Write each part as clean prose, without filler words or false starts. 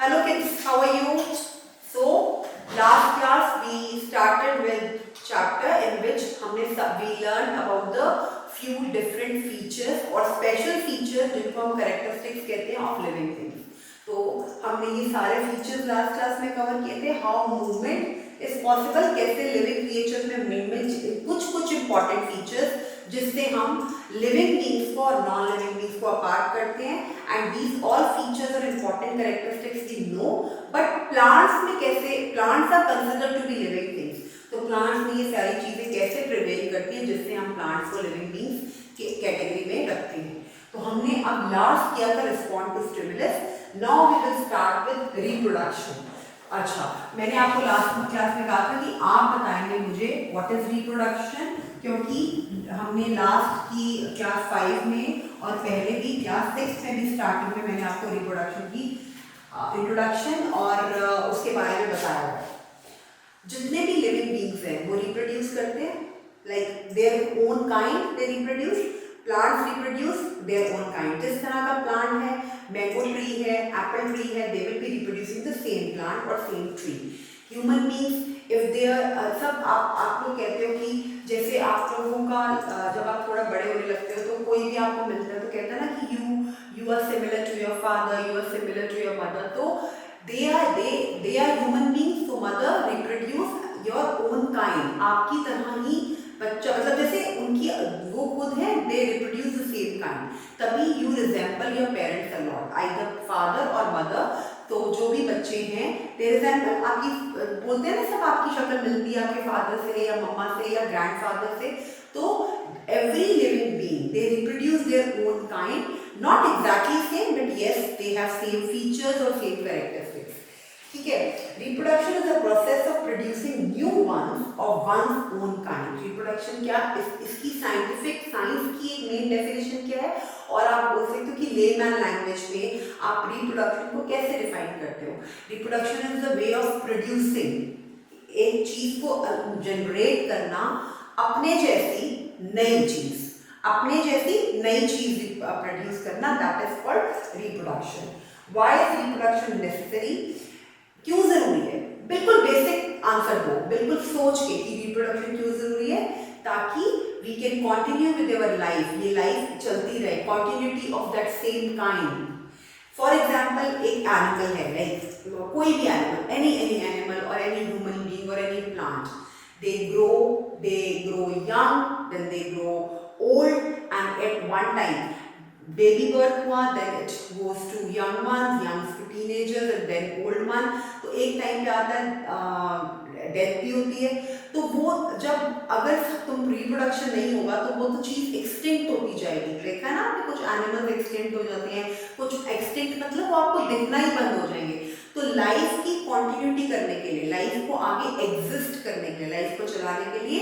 Hello kids, how are you? So last class we started with chapter in which we learned about the few different features or special features जिनको हम characteristics कहते हैं of living things. तो हमने ये सारे features last class में cover किए थे. How movement is possible, कैसे living creatures में movement, कुछ important features जिससे हम लिविंग बींग्स को और नॉन लिविंग बींग्स को अपार्ट करते हैं. एंड दीज ऑल फीचर्स और important characteristics we know. But plants में कैसे, plants are considered to be living things. तो प्लांट्स में ये सारी चीजें कैसे प्रिवेल करती हैं जिससे हम प्लांट्स को लिविंग बींग्स के कैटेगरी में रखते हैं. तो हमने अब लास्ट किया था respond to stimulus. Now we will start with reproduction. अच्छा, मैंने आपको लास्ट क्लास में कहा था कि आप बताएंगे मुझे व्हाट इज रिप्रोडक्शन, क्योंकि हमने लास्ट की क्लास 5 में और पहले भी क्लास 6 में भी स्टार्टिंग में मैंने आपको रिप्रोडक्शन की इंट्रोडक्शन और उसके बारे में बताया है. जितने भी लिविंग बींग्स हैं वो रिप्रोड्यूस करते हैं, like their own kind they reproduce. Plants reproduce their own kind. जिस तरह का प्लांट है, मैंगो ट्री है, एप्पल ट्री है, they will be reproducing the same plant और same tree. Human beings if they are सब आप लोग कहते हो कि जैसे आप लोगों का जब आप थोड़ा बड़े होने लगते हो तो कोई भी आपको मिलता है तो कहता है ना कि you are similar to your father, you are similar to your mother. तो दे आर ह्यूमन बींग्स. तो mother reproduce your own kind, आपकी तरह ही बच्चा, मतलब जैसे उनकी वो खुद है, they reproduce the same kind. तभी you resemble your parents a lot, either father और मदर. तो जो भी बच्चे हैं दे रिजेंबल, आपकी बोलते हैं ना सब आपकी शक्ल मिलती है आपके फादर से या मम्मा से या ग्रैंडफादर से. तो every living being they reproduce their own kind, not exactly same but yes they have same features or same characteristics. ठीक है. Reproduction is a process of producing new ones of one's own kind. Reproduction क्या, इसकी scientific science की एक main definition क्या है, और आप बोल सकते हो कि लेमैन लैंग्वेज में आप रिप्रोडक्शन को कैसे डिफाइन करते हो. Reproduction is the way of producing एक चीज को जनरेट करना, अपने जैसी नई चीज, अपने जैसी नई चीज प्रोड्यूस करना, that is called reproduction. Why is reproduction necessary, क्यों जरूरी है? बिल्कुल बेसिक आंसर दो, बिल्कुल सोच के कि रिप्रोडक्शन क्यों जरूरी है. ताकि we can continue with our life, ये लाइफ चलती रहे, continuity of that same kind. For example एक एनिमल है, लाइक कोई भी एनिमल, एनी एनिमल और एनी ह्यूमन बीइंग और any plant, they grow young, then they grow old, and at one time baby birth हुआ, then it goes to young ones, youngs to teenagers and then old one. तो एक time पे आता है death भी होती है. तो वो जब अगर तुम रिप्रोडक्शन नहीं होगा तो वो तो चीज एक्सटिंक्ट होती जाएगी. देखा है ना आपने, कुछ एनिमल्स एक्सटिंक्ट हो जाते हैं, कुछ एक्सटिंक्ट मतलब वो आपको दिखना ही बंद हो जाएंगे. तो लाइफ की कंटिन्यूटी करने के लिए, लाइफ को आगे एग्जिस्ट करने के लिए, लाइफ को चलाने के लिए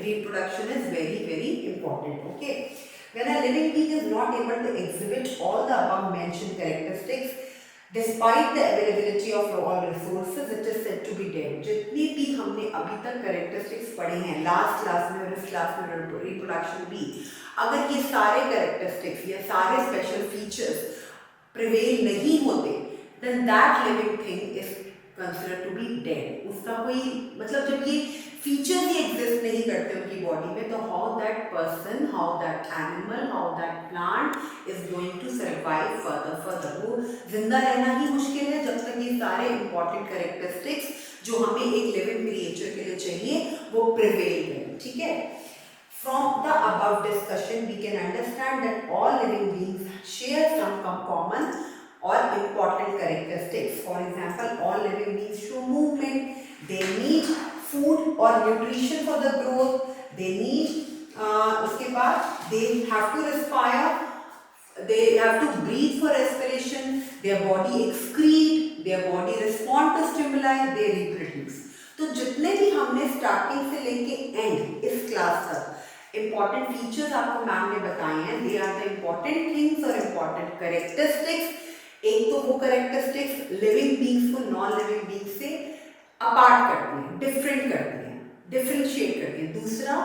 reproduction is very very important. Okay. When a living being is not able to exhibit all the above mentioned characteristics, despite the availability of all resources, it is said to be dead. जितनी भी हमने अभी तक characteristics पढ़े हैं last class में और इस क्लास में रिप्रोडक्शन भी, अगर ये सारे characteristics या सारे special features prevail नहीं होते, then that living thing is considered to be dead. उसका कोई मतलब, जब ये फीचर ही एग्जिस्ट नहीं करते उनकी बॉडी में, तो how that person, how that animal, how that plant is going to survive further. वो जिंदा रहना ही मुश्किल है जब तक ये सारे इंपॉर्टेंट कैरेक्टरिस्टिक्स जो हमें एक लिविंग क्रिएचर के लिए चाहिए वो प्रिवेल करें. ठीक है. From the above discussion we can understand that all living beings share some common or important characteristics. For example, all living beings show movement, they need food or nutrition for the growth, they need उसके बाद they have to respire, they have to breathe for respiration, their body excrete, their body respond to stimuli, they reproduce. तो जितने भी हमने starting से लेके and इस class तक इंपॉर्टेंट फीचर्स आपको मैम ने बताए हैं, they are the important things और इंपॉर्टेंट कैरेक्टरिस्टिक्स. एक तो वो कैरेक्टरिस्टिक्स लिविंग बींग्स को नॉन लिविंग बींग्स से अपार्ट करती हैं, डिफरेंट करती हैं, डिफरेंशिएट करती हैं. दूसरा,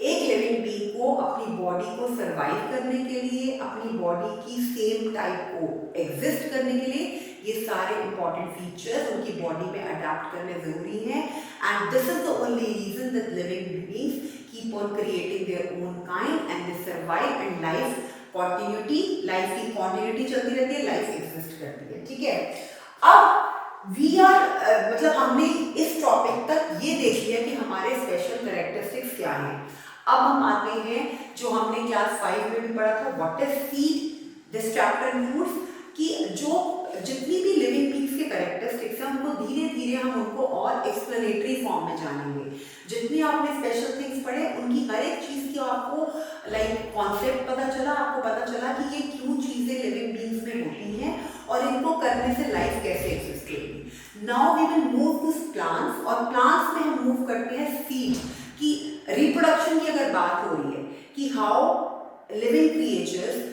एक लिविंग बीइंग को अपनी बॉडी को सर्वाइव करने के लिए, अपनी बॉडी की सेम टाइप को एग्जिस्ट करने के लिए ये सारे इंपॉर्टेंट फीचर्स उनकी बॉडी में अडेप्ट करने ज़रूरी हैं and this is the only reason that living beings keep on creating their own kind and they survive and life की कॉन्टिन्यूटी चलती रहती है, लाइफ एग्जिस्ट करती है। ठीक है, अब वी आर मतलब हमने इस टॉपिक तक ये देख लिया कि हमारे स्पेशल कैरेक्टरिस्टिक्स क्या हैं। अब हम आते हैं जो हमने क्लास 5 में भी पढ़ा था, what is seed. This chapter includes कि जो जितनी भी लिविंग बीइंग्स के कैरेक्टरिस्टिक्स हैं उनको धीरे धीरे हम उनको और एक्सप्लेनेटरी फॉर्म में जानेंगे। जितनी आपने स्पेशल थिंग्स पढ़े उनकी हर एक चीज़ की आपको लाइक कॉन्सेप्ट पता चला, आपको पता चला कि ये क्यों चीज़ें लिविंग बीइंग्स में होती हैं और इनको करने से लाइफ कैसे एग्जिस्ट होगी। Now we will move to plants, और प्लांट्स में हम मूव करते हैं सीड की। रिप्रोडक्शन की अगर बात हो रही है कि how living creatures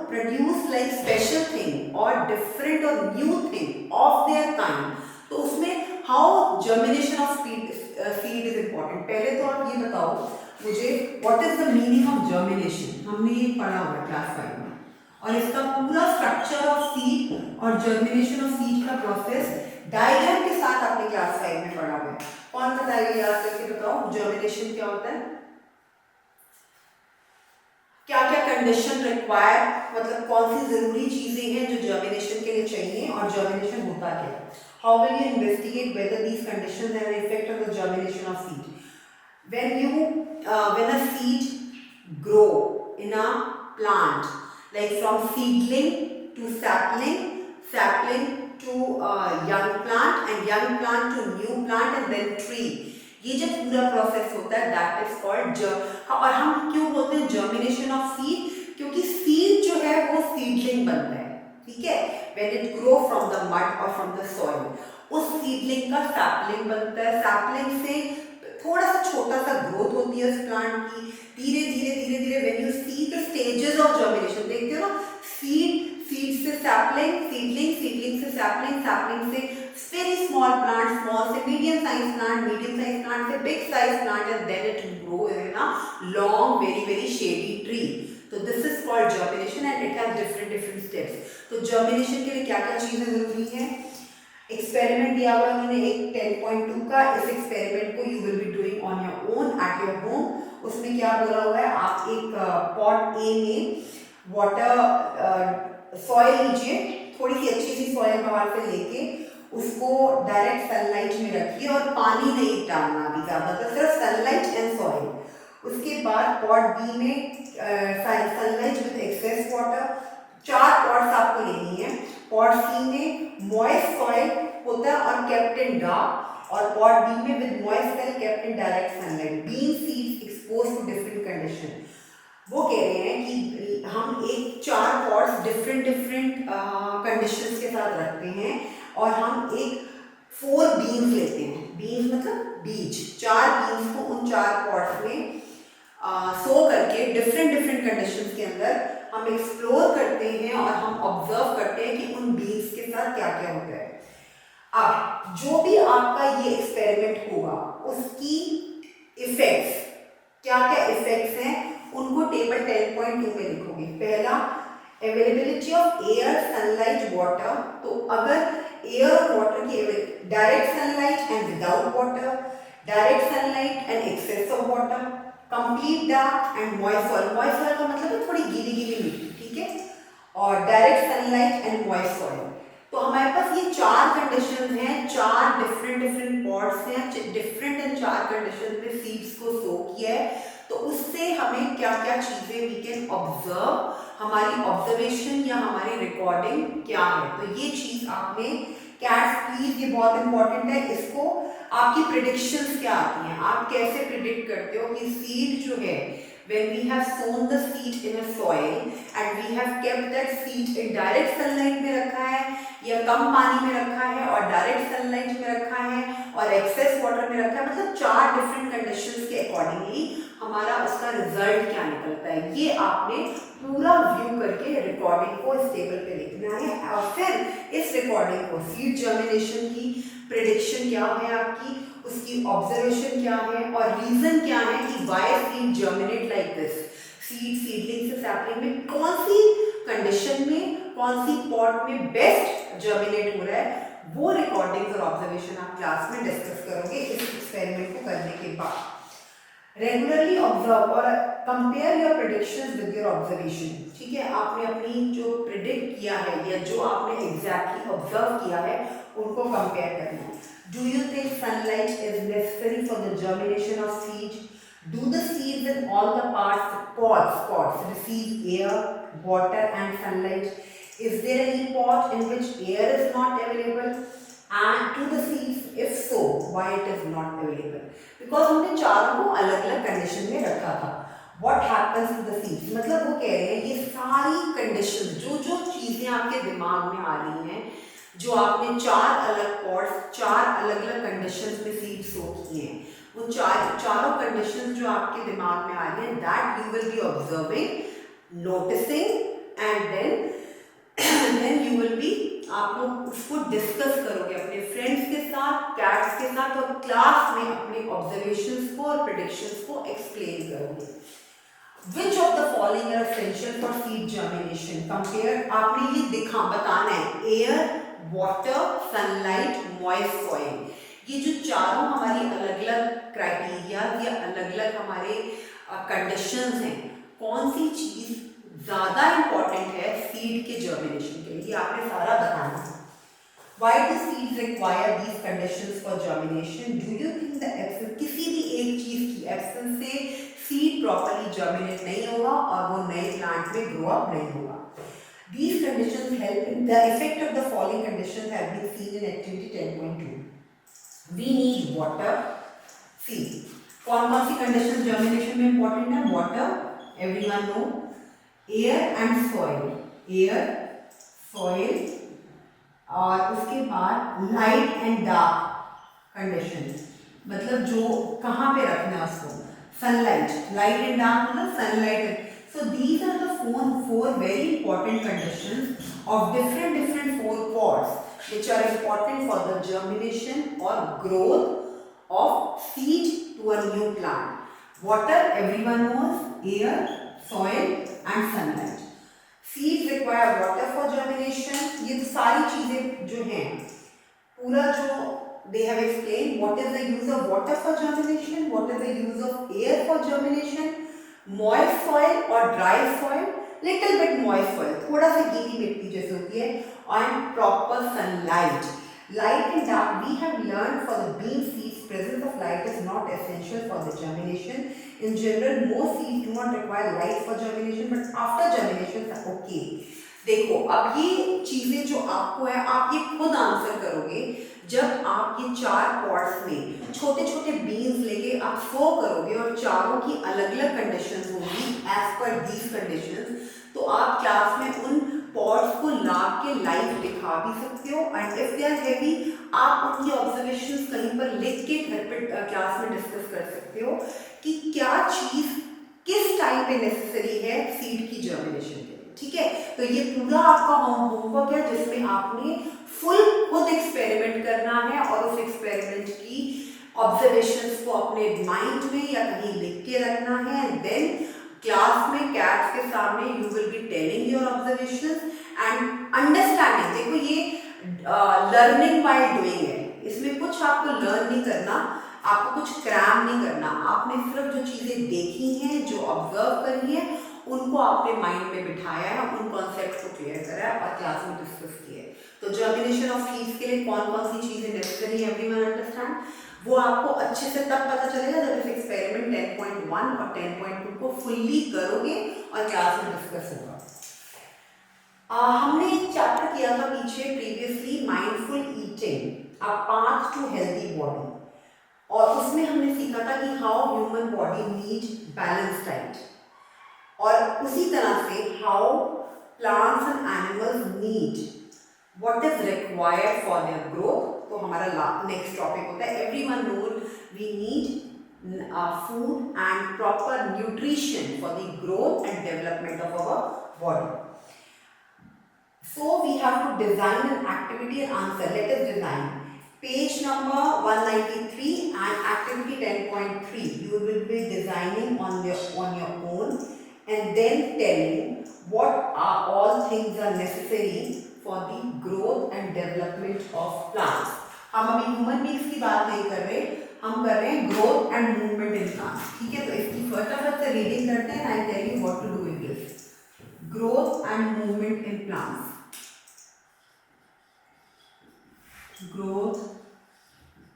produce like special thing or different or new thing of their kind, तो उसमें how germination of seed is important। पहले तो आप ये बताओ मुझे what is the meaning of germination। हमने ये पढ़ा हुआ क्लास 5 में, और इसका पूरा स्ट्रक्चर ऑफ सीड और जर्मिनेशन ऑफ सीड का प्रोसेस डायग्राम के साथ आपने क्लास 5 में पढ़ा हुआ है। कौन बताएगा, याद करके बताओ जर्मिनेशन क्या होता है, क्या क्या कंडीशन रिक्वायर, मतलब कौन सी जरूरी चीजें हैं जो जर्मिनेशन के लिए चाहिए और जर्मिनेशन होता क्या है। How will you investigate whether these conditions have an effect on the germination of seed. When a seed grow in a plant, like from seedling to sapling to young plant and young plant to new plant and then tree, ये जब पूरा process होता है that is called और हम क्यों बोलते हैं जर्मिनेशन ऑफ सीड, क्योंकि सीड जो है वो सीडलिंग बनता है। ठीक है, when it grow from the mud और फ्रॉम द सॉइल, उस सीडलिंग का सैपलिंग बनता है। सैपलिंग से थोड़ा सा छोटा सा ग्रोथ होती है उस प्लांट की, धीरे धीरे when you see the stages of germination, देखते हो ना, सीड से सैपलिंग, सीडलिंग से सैपलिंग, सैपलिंग से वेरी स्मॉल प्लांट, स्मॉल से medium size plant, medium size plant से big size plant and then it grow in a long very shady tree. तो this is called germination and it has different steps. तो germination के लिए क्या क्या चीजें जरूरी है, एक्सपेरिमेंट दिया हुआ है उन्होंने एक 10.2 का। इस एक्सपेरिमेंट को you will be doing on your own at your home. उसमें क्या बोला हुआ है, आप एक पॉट ए में वाटर सॉइल लीजिए, थोड़ी सी अच्छी सी सॉइल बाहर से लेके उसको डायरेक्ट सनलाइट में रखिए और पानी नहीं डालना अभी ज़्यादातर, सिर्फ सनलाइट एंड सॉइल। उसके बाद पॉट बी में sunlight with excess water, 4 pots आपको लेनी है। पॉट सी में मॉइस्ट सॉइल होता है और केप्ट इन डार्क, और पॉट बी में with moist soil kept in direct sunlight, bean seeds exposed to different condition. वो कह रहे हैं कि हम एक 4 पॉट्स डिफरेंट कंडीशंस के साथ रखते हैं और हम एक 4 बीन्स लेते हैं। बीन्स मतलब बीज, 4 बीन्स को उन 4 पॉट्स में सो करके डिफरेंट कंडीशंस के अंदर हम एक्सप्लोर करते हैं और हम ऑब्जर्व करते हैं कि उन बीन्स के साथ क्या क्या होता है। अब जो भी आपका ये एक्सपेरिमेंट होगा उसकी इफेक्ट्स, क्या क्या इफेक्ट्स हैं उनको टेबल 10.2 में लिखोगे। पहला, availability of air, sunlight, water. तो अगर एयर और वाटर की direct sunlight and without water, direct sunlight and excess of water, complete dark and moist soil. Moist soil का मतलब है थोड़ी गीली मिट्टी, ठीक है, और direct sunlight and moist soil. तो हमारे पास ये 4 कंडीशंस हैं, 4 डिफरेंट पॉट्स हैं, डिफरेंट एंड 4 कंडीशंस में सीड्स को सो किया है। तो उससे हमें क्या क्या चीजें वी कैन ऑब्जर्व, हमारी ऑब्जर्वेशन या हमारी रिकॉर्डिंग क्या है। तो ये चीज आपने कैट्स प्लीज, ये बहुत इंपॉर्टेंट है, इसको आपकी प्रिडिक्शंस क्या आती हैं, आप कैसे प्रिडिक्ट करते हो कि सीड जो है, when we have sown the seed in a soil and we have kept that seed in direct sunlight में रखा है या कम पानी में रखा है और डायरेक्ट सनलाइट में रखा है और एक्सेस वाटर में रखा है, मतलब 4 डिफरेंट कंडीशंस के अकॉर्डिंगली हमारा उसका रिजल्ट क्या निकलता है, ये आपने पूरा व्यू करके रिकॉर्डिंग को इस टेबल पे लिखना है। और फिर इस रिकॉर्डिंग को सीड जर्मिनेशन की प्रेडिक्शन क्या है आपकी, उसकी ऑब्जर्वेशन क्या है और रीजन क्या है कि why seed germinate like this, seedling से सैपलिंग में कौन सी कंडीशन में कौन सी पॉट में बेस्ट जर्मिनेट हो रहा है, वो रिकॉर्डिंग्स और ऑब्जर्वेशन आप क्लास में डिस्कस करोगे इस एक्सपेरिमेंट को करने के बाद। रेगुलरली ऑब्जर्व और compare your predictions with your observation. ठीक है, आपने अपनी जो प्रिडिक्ट किया है या जो आपने एग्जैक्टली ऑब्जर्व किया है उनको कंपेयर करना। Do you think sunlight is necessary for the germination of seed? Do the seeds in all the pods receive air, water and sunlight? Is there any pot in which air is not available and to the seeds? If so, why it is not available? Because हमने चारों को अलग अलग condition में रखा था। What happens to the seeds? मतलब वो कह रहे हैं ये सारी कंडीशन जो जो चीज़ें आपके दिमाग में आ रही हैं, जो आपने चार अलग पॉट्स, चार अलग अलग कंडीशंस में सीड सो किए हैं, वो चारों कंडीशंस जो आपके दिमाग में आ रही हैं, that you will be observing, noticing and then you will be, आप लोग उसको डिस्कस करोगे अपने फ्रेंड्स के साथ, कैट्स के साथ, और क्लास में अपने ऑब्जर्वेशंस को और प्रेडिक्शंस को एक्सप्लेन करोगे। Which of the following are essential for seed germination? Compare, आपने ये बताना है, air, water, sunlight, moist soil. ये जो चारों हमारी अलग अलग क्राइटेरिया या अलग अलग हमारे कंडीशंस हैं, कौन सी चीज़ ज़्यादा इम्पॉर्टेंट है सीड के जर्मिनेशन के लिए, आपने सारा बताना है। Why do seeds require these conditions for germination? Do you think the absence, किसी भी एक चीज़ की एब्सेंस से सीड प्रॉपर्ली जर्मिनेट नहीं होगा और वो नए प्लांट में ग्रो अप नहीं होगा। These conditions help in the effect of the following conditions have been seen in activity 10.2. We need water. See, कौन कौन सी कंडीशन जर्मिनेशन में इंपॉर्टेंट है? Water, everyone know, air and soil, air, soil, और उसके बाद लाइट एंड डार्क कंडीशन, मतलब जो कहाँ पे रखना है उसको, सनलाइट, लाइट एंड डार्क मतलब sunlight. So these are the four very important conditions of different four pods which are important for the germination or growth of seed to a new plant. Water, everyone knows, air, soil and sunlight. Seeds require water for germination. ये तो सारी चीजें जो हैं, पूरा जो they have explained what is the use of water for germination, what is the use of air for germination, moist soil और dry soil, little bit moist soil, थोड़ा सा गीली मिट्टी जैसे होती है, and proper sunlight. Light and dark, we have learned for the bean seeds, presence of light is not essential for the germination. In general, most seeds do not require light for germination, but after germination, okay. देखो, अब ये चीजें जो आपको है, आप ये खुद आंसर करोगे जब आप ये चार पॉट्स में छोटे छोटे बीन्स लेके आप सो करोगे और चारों की अलग अलग कंडीशंस होंगी एज पर दीज कंडीशंस, तो आप क्लास में उन पॉट्स को ला के लाइव दिखा भी सकते हो, and if they are heavy आप उनकी ऑब्जर्वेशंस कहीं पर लिख के घर पर क्लास में डिस्कस कर सकते हो कि क्या चीज़ किस टाइम पे नेसेसरी है सीड की जर्मिनेशन के लिए। ठीक है, तो ये पूरा आपका होमवर्क है जिसमें आपने फुल खुद एक्सपेरिमेंट करना है और उस एक्सपेरिमेंट की ऑब्जर्वेशंस को अपने माइंड में या कहीं लिख के रखना है। देन क्लास में कैट्स के सामने you will be telling your observations and understanding. देखो ये लर्निंग बाय डूइंग है, इसमें कुछ आपको लर्न नहीं करना, आपको कुछ क्रैम नहीं करना, आपने सिर्फ जो चीज़ें देखी हैं, जो ऑब्जर्व करी है, उनको आपने माइंड में बिठाया है, उन कॉन्सेप्ट को क्लियर करा है और क्लास में डिस्कस किया है। तो जर्मिनेशन ऑफ सीड्स के लिए कौन कौन सी चीज़ें नेसेसरी है, एवरीवन अंडरस्टैंड, वो आपको अच्छे से तब पता चलेगा जब इस एक्सपेरिमेंट 10.1 और 10.2 को फुल्ली करोगे और क्लास में डिस्कस होगा। हमने एक चैप्टर किया था पीछे previously, mindful eating, a path to healthy body, और उसमें हमने सीखा था कि how human body need balance diet, और उसी तरह से how plants and animals need what is required for their growth. तो हमारा नेक्स्ट टॉपिक होता है everyone knows we need food and proper nutrition for the growth and development of our body. So we have to design an activity and answer. Let us design. Page number 193 and activity 10.3. You will be designing on your own and then telling what are all things are necessary for the growth and development of plants. हम अभी human beings की बात नहीं कर रहे, हम कर रहे हैं growth and movement in plants. ठीक है, तो इसकी फटाफट से रीडिंग करते हैं. I tell you what to do with this. Growth and movement in plants. Growth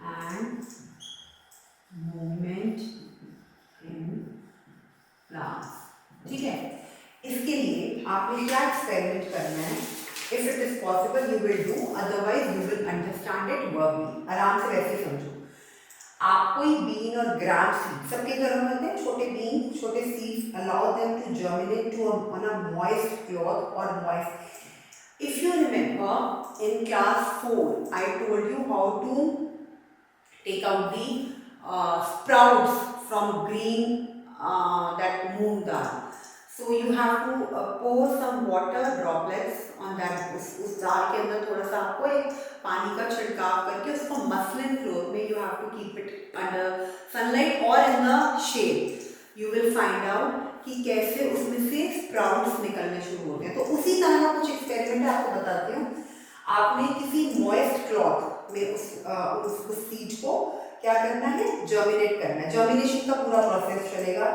and movement in plants. ठीक है, इसके लिए आपने क्या एक्सपेरिमेंट करना है. If it is possible you will do, otherwise you will understand it verbally. आराम से वैसे समझो. आप कोई बीन और ग्राम सीड सबके घरों में होते हैं, छोटे बीन, छोटे seeds. Allow them to germinate to on a moist cloth और moist. If you remember in class 4 I told you how to take out the sprouts from green that moong dal. So you have to pour some water droplets on that. उस दाल के अंदर थोड़ा सा आपको एक पानी का छिड़काव करके उसको मसलिन क्लोथ में you have to keep it under sunlight or in the shade. You will find out कि कैसे उसमें से स्प्राउट्स निकलने शुरू होते हैं. तो उसी तरह का कुछ एक्सपेरिमेंट आपको बताती हूँ. आपने किसी मॉइस्ट क्लॉथ में उस सीड को क्या करना है, जर्मिनेट करना है. जर्मिनेशन का पूरा प्रोसेस चलेगा.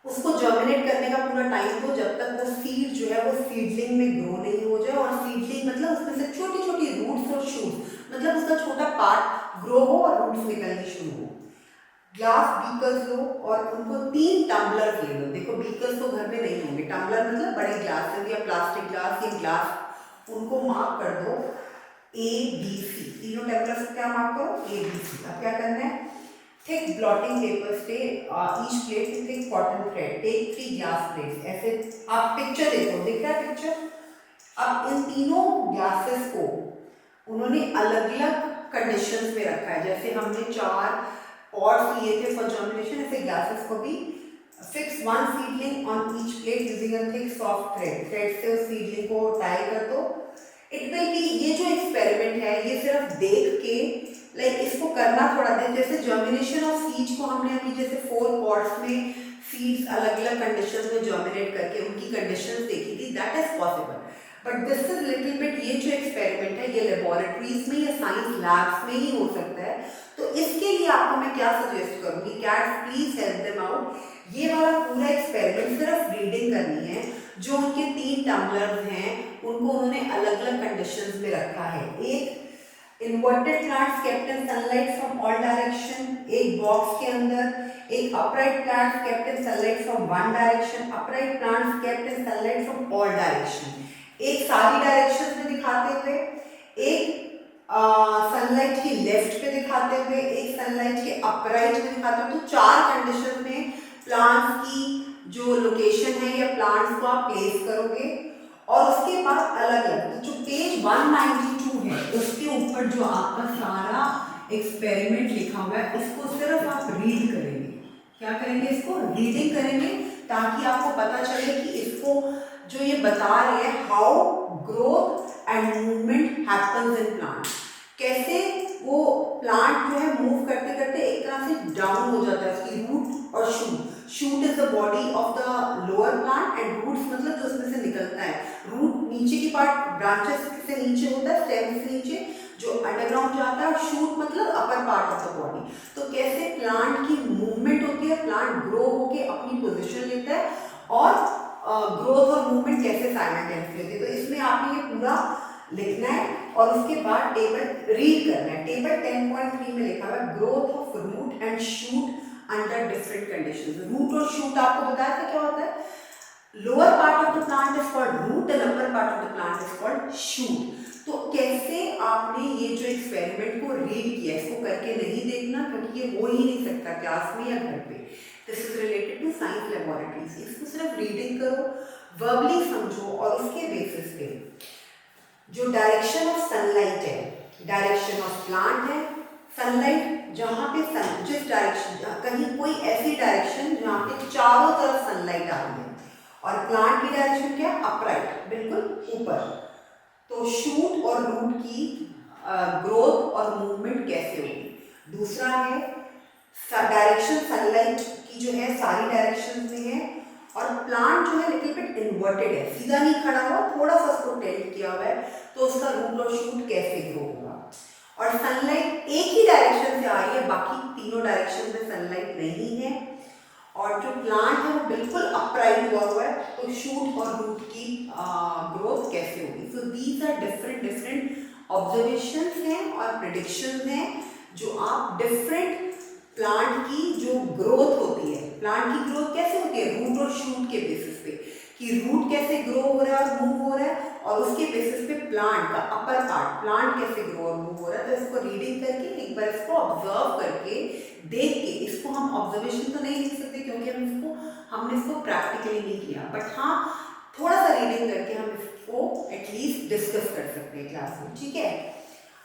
उसको जर्मिनेट करने का पूरा टाइम तो जब तक वो सीड जो है वो सीडलिंग में ग्रो नहीं हो जाए. और सीडलिंग मतलब उसमें से छोटी छोटी रूट्स और शूट्स, मतलब उसका छोटा पार्ट ग्रो हो और रूट्स निकलनी शुरू हो. ग्लास बीकर्स लो और उनको 3 टम्बलर ले लो. देखो बीकर्स तो घर में नहीं होंगे, टम्बलर मतलब बड़े ग्लास या प्लास्टिक ग्लास या ग्लास. उनको मार्क कर दो ABC. तीनों टम्बलर से क्या मार्क करो, ABC. अब क्या करना है, थिक ब्लॉटिंग पेपर से each plate with thick cotton thread. Take 3 glass plates. ऐसे आप पिक्चर देखो, दिख रहा है पिक्चर. अब इन तीनों ग्लासेस को उन्होंने अलग अलग कंडीशंस में रखा है. जैसे हमने 4 पॉट्स लिए थे फॉर जर्मिनेशन, ऐसे ग्लासेस को भी. Fix 1 seedling on each plate using a thick soft thread. Thread से उस सीडलिंग को टाई कर दो. इट विल बी, ये जो एक्सपेरिमेंट है ये सिर्फ देख के लाइक इसको करना थोड़ा देर. जैसे जर्मिनेशन ऑफ सीड्स को हमने अभी जैसे 4 पॉट्स में सीड्स अलग अलग कंडीशंस में जर्मिनेट करके उनकी कंडीशंस देखी थी, that is possible. But this is little bit, ये जो एक्सपेरिमेंट है ये लेबोरेटरीज में या साइंस लैब्स में ही हो सकता है. तो इसके लिए आपको मैं क्या सजेस्ट करूंगी, cats please help them out. ये वाला पूरा एक्सपेरिमेंट सिर्फ रीडिंग करनी है. जो उनके 3 टम्बलर्स हैं उनको उन्होंने अलग अलग कंडीशंस में रखा है. एक inverted plants kept in sunlight from all direction, एक बॉक्स के अंदर. एक upright plants kept in sunlight from one direction, upright plants kept in sunlight from all direction. एक सारी डायरेक्शंस में दिखाते हुए, एक सनलाइट की लेफ्ट पे दिखाते हुए, एक सनलाइट के अपराइट में दिखाते हुए. तो 4 कंडीशन में प्लांट्स की जो लोकेशन है या प्लांट्स को आप प्लेस करोगे. और उसके बाद अलग अलग जो पेज 192 है उसके ऊपर जो आपका सारा एक्सपेरिमेंट लिखा हुआ है उसको सिर्फ आप रीड करेंगे. क्या करेंगे, इसको रीडिंग करेंगे ताकि आपको पता चले कि इसको जो ये बता रहे हैं how growth and movement happens in plant. कैसे वो प्लांट जो है मूव करते करते एक तरह से डाउन हो जाता है. उसकी रूट और shoot. Shoot is the body of the lower plant and roots मतलब जो उसमें से निकलता है. रूट नीचे की पार्ट ब्रांचेस से नीचे होता है, स्टेम से नीचे जो अंडरग्राउंड जाता है. और शूट मतलब अपर पार्ट ऑफ द बॉडी. तो कैसे प्लांट की मूवमेंट होती है, प्लांट ग्रो होके अपनी पोजीशन लेता है और ग्रोथ और मूवमेंट कैसे साइमल्टेनियसली होती है. तो इसमें आपने ये पूरा लिखना है और उसके बाद टेबल रीड करना है. टेबल 10.3 में लिखा हुआ है growth of root and shoot under different conditions. Root और शूट आपको बताया था क्या होता है. Lower part of the plant is called root and upper part of the plant is called shoot. तो कैसे आपने ये जो एक्सपेरिमेंट को रीड किया, इसको करके नहीं देखना क्योंकि ये हो ही नहीं सकता क्लास में या घर पे. This is related to science laboratories. इसको सिर्फ रीडिंग करो, वर्बली समझो और उसके बेसिस पे जो डायरेक्शन ऑफ सनलाइट है, डायरेक्शन ऑफ प्लांट है. सनलाइट जहाँ पे जिस डायरेक्शन, कहीं कोई ऐसी डायरेक्शन जहाँ पे चारों तरफ सनलाइट आ रही है. और प्लांट की डायरेक्शन क्या है, अपराइट, बिल्कुल ऊपर. तो शूट और रूट की ग्रोथ और मूवमेंट कैसे होगी. दूसरा है डायरेक्शन सनलाइट की जो है सारी डायरेक्शन में है और प्लांट जो है लिटिल बिट इन्वर्टेड है, सीधा नहीं खड़ा हुआ, थोड़ा सा उसको टिल्ट किया हुआ है, तो उसका रूट और शूट कैसे ग्रो होगा। और सनलाइट एक ही डायरेक्शन से आ रही है, बाकी तीनों डायरेक्शन में सनलाइट नहीं है, और जो प्लांट है वो बिल्कुल अपराइट हुआ है, तो शूट और रूट की ग्रोथ कैसे होगी। So these are different observations हैं और प्रिडिक्शंस हैं जो आप डिफरेंट प्लांट की जो ग्रोथ होती है, प्लांट की ग्रोथ कैसे होती है, रूट और शूट के बेसिस पे, कि रूट कैसे ग्रो हो रहा है और मूव हो रहा है, और उसके बेसिस पे प्लांट का अपर पार्ट, प्लांट कैसे ग्रो और मूव हो रहा है। तो इसको रीडिंग करके एक बार इसको ऑब्जर्व करके देख के, इसको हम ऑब्जर्वेशन तो नहीं लिख सकते क्योंकि हमने इसको प्रैक्टिकली नहीं किया, बट हाँ थोड़ा सा रीडिंग करके हम इसको एटलीस्ट डिस्कस कर सकते हैं क्लास में, ठीक है।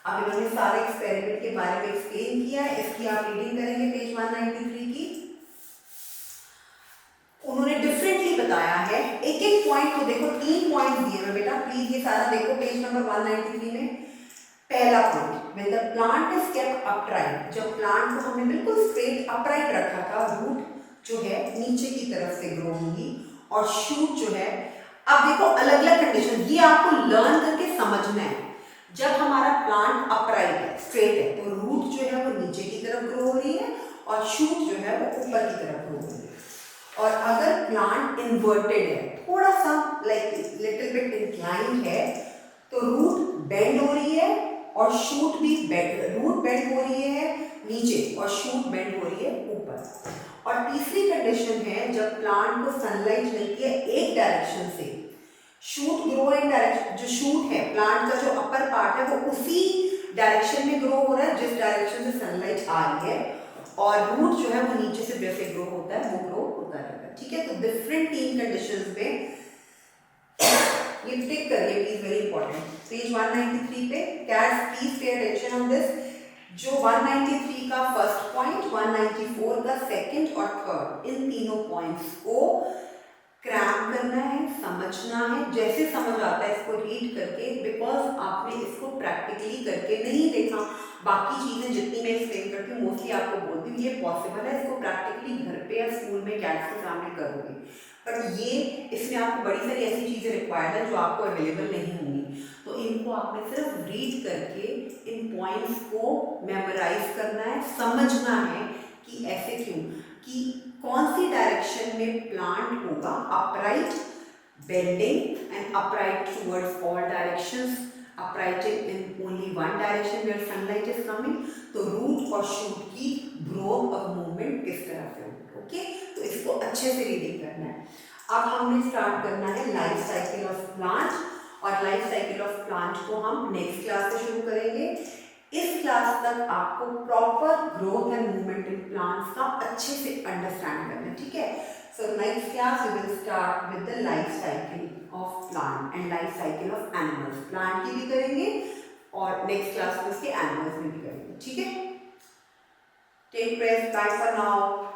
अब इन्होंने सारे एक्सपेरिमेंट के बारे में एक्सप्लेन किया है, इसकी आप रीडिंग करेंगे पेज 193 की। उन्होंने डिफरेंटली बताया है, एक एक पॉइंट को देखो, 3 पॉइंट दिए हैं बेटा, प्लीज ये सारा देखो पेज नंबर 193 में। पहला point, when the plant is kept upright, जब प्लांट को हमने बिल्कुल स्ट्रेट अपराइट रखा था, रूट जो है नीचे की तरफ से ग्रो होगी और शूट जो है, अब देखो अलग अलग कंडीशन, ये आपको लर्न करके समझना है। जब हमारा प्लांट अपराइट है, स्ट्रेट है, तो रूट जो है वो नीचे की तरफ ग्रो हो रही है और शूट जो है वो ऊपर की तरफ ग्रो हो रही है। और अगर प्लांट इन्वर्टेड है, थोड़ा सा लाइक लिटिल बिट इंक्लाइंड है, तो रूट बेंड हो रही है और शूट भी रूट बेंड हो रही है नीचे और शूट बेंड हो रही है ऊपर। और तीसरी कंडीशन है, जब प्लांट को सनलाइट मिलती है एक डायरेक्शन से, शूट ग्रो इन डायरेक्शन, जो शूट है प्लांट का जो अपर पार्ट है वो उसी डायरेक्शन में ग्रो हो रहा है जिस डायरेक्शन से सनलाइट आ रही है, और रूट जो है वो नीचे से जैसे ग्रो होता है वो ग्रो होता रहेगा, ठीक है। तो डिफरेंट 3 कंडीशंस में ये टिक करिए प्लीज, वेरी इंपॉर्टेंट। पेज 193 पे cats please pay attention on this. जो 193 का फर्स्ट पॉइंट, 194 का सेकंड और थर्ड, इन तीनों पॉइंट्स को क्रैम करना है, समझना है, जैसे समझ आता है इसको रीड करके, बिकॉज आपने इसको प्रैक्टिकली करके नहीं देखा। बाकी चीज़ें जितनी मैं एक्सप्लेन करती हूँ मोस्टली आपको बोलती हूँ ये पॉसिबल है, इसको प्रैक्टिकली घर पे या स्कूल में कैट्स के सामने करोगे, बट ये इसमें आपको बड़ी सारी ऐसी चीज़ें रिक्वायर्ड है जो आपको अवेलेबल नहीं होंगी, तो इनको आपने सिर्फ रीड करके इन पॉइंट्स को मेमोराइज करना है, समझना है कि ऐसे क्यों, कि कौन सी डायरेक्शन में प्लांट होगा upright, bending and upright towards all directions, upright in only one direction where sunlight is coming, तो रूट और शूट की ग्रोथ और मूवमेंट किस तरह से होगी, ओके। तो इसको अच्छे से रीडिंग करना है। अब हमने स्टार्ट करना है लाइफ साइकिल ऑफ प्लांट, और लाइफ साइकिल ऑफ प्लांट को हम नेक्स्ट क्लास से शुरू करेंगे। इस क्लास तक आपको proper growth and movement in plants का अच्छे से अंडरस्टैंड करना है, ठीक है। So next class we will start with the life cycle of plant and life cycle of animals, plant की भी करेंगे और नेक्स्ट क्लास में उसके एनिमल्स में भी करेंगे, ठीक है। Take care, bye for now.